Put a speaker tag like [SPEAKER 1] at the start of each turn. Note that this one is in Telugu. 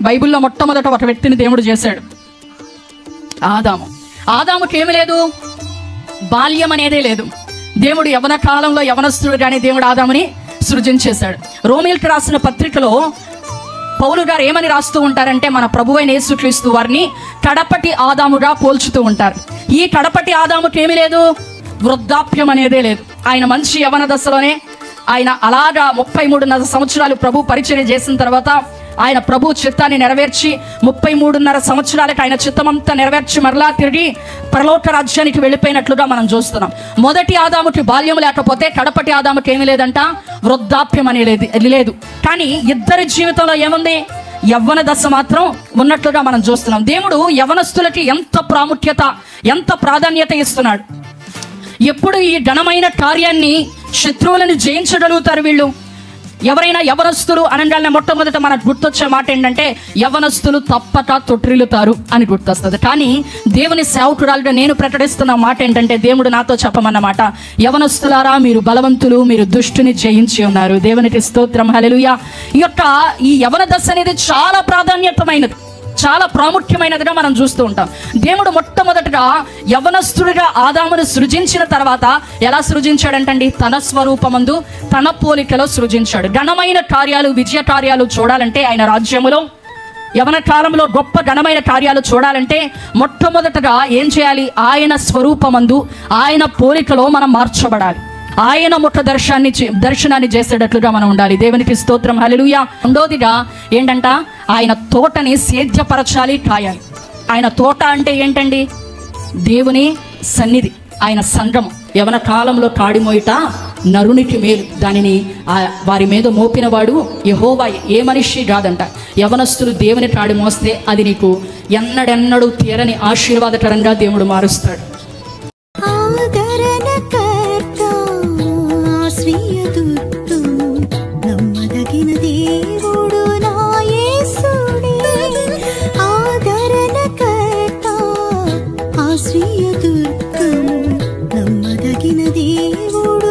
[SPEAKER 1] బైబిల్లో మొట్టమొదట ఒక వ్యక్తిని దేవుడు చేశాడు, ఆదాముకి ఏమి లేదు, బాల్యం అనేదే లేదు. దేవుడు యవన కాలంలో యవనస్తుడు కానీ దేవుడు ఆదాముని సృజించేశాడు. రోమీయులకు రాసిన పత్రికలో పౌలు గారు ఏమని రాస్తూ ఉంటారంటే, మన ప్రభువైన యేసుక్రీస్తు వారిని కడపటి ఆదాముగా పోల్చుతూ ఉంటారు. ఈ కడపటి ఆదాముకి ఏమీ లేదు, వృద్ధాప్యం అనేదే లేదు. ఆయన మంచి యవన దశలోనే ఆయన అలాగా 33.5 సంవత్సరాలు ప్రభు పరిచర్య చేసిన తర్వాత ఆయన ప్రభు చిత్తాన్ని నెరవేర్చి 33.5 సంవత్సరాలకు ఆయన చిత్తమంతా నెరవేర్చి మరలా తిరిగి పరలోక రాజ్యానికి వెళ్ళిపోయినట్లుగా మనం చూస్తున్నాం. మొదటి ఆదాముకి బాల్యం లేకపోతే కడపటి ఆదాముకి ఏమీ లేదంట, వృద్ధాప్యం అనేది లేదు. కానీ ఇద్దరి జీవితంలో ఏముంది, యవ్వన దశ మాత్రం ఉన్నట్లుగా మనం చూస్తున్నాం. దేవుడు యవనస్తులకి ఎంత ప్రాముఖ్యత, ఎంత ప్రాధాన్యత ఇస్తున్నాడు. ఎప్పుడు ఈ ఘనమైన కార్యాన్ని శత్రువులను జయించగలుగుతారు వీళ్ళు? ఎవరైనా యవనస్తులు అనగానే మొట్టమొదట మనకు గుర్తొచ్చే మాట ఏంటంటే, యవనస్తులు తప్పక తొట్టిల్లుతారు అని గుర్తొస్తుంది. కానీ దేవుని సేవకురాలుగా నేను ప్రకటిస్తున్న మాట ఏంటంటే, దేవుడు నాతో చెప్పమన్నమాట, యవనస్తులారా మీరు బలవంతులు, మీరు దుష్టుని జయించి ఉన్నారు. దేవునికి స్తోత్రం, హల్లెలూయా. ఈ యవన దశ అనేది చాలా ప్రాధాన్యతమైనది, చాలా ప్రాముఖ్యమైనదిగా మనం చూస్తూ ఉంటాం. దేవుడు మొట్టమొదటిగా యవనస్తుడిగా ఆదామును సృజించిన తర్వాత ఎలా సృజించాడంటండి, తన స్వరూపమందు తన పోలికలో సృజించాడు. ఘనమైన కార్యాలు, విజయ కార్యాలు చూడాలంటే ఆయన రాజ్యములో యవన కాలంలో గొప్ప ఘనమైన కార్యాలు చూడాలంటే మొట్టమొదటగా ఏం చేయాలి, ఆయన స్వరూపమందు ఆయన పోలికలో మనం మార్చబడాలి. ఆయన ముఖ దర్శనాన్ని చేసేటట్లుగా మనం ఉండాలి. దేవునికి స్తోత్రం, హల్లెలూయా. రెండోదిగా ఏంటంట, ఆయన తోటని సేద్యపరచాలి, కాయాలి. ఆయన తోట అంటే ఏంటండి, దేవుని సన్నిధి, ఆయన సంఘం. యవన కాలంలో కాడిమోయిట నరునికి మేలు, దానిని వారి మీద మోపినవాడు యెహోవా, ఏ మనిషి కాదంట. యవనస్తులు దేవుని కాడి మోస్తే అది నీకు ఎన్నడెన్నడూ తీరని ఆశీర్వాదకరంగా దేవుడు మారుస్తాడు.
[SPEAKER 2] నమ్మదగిన దేవుడు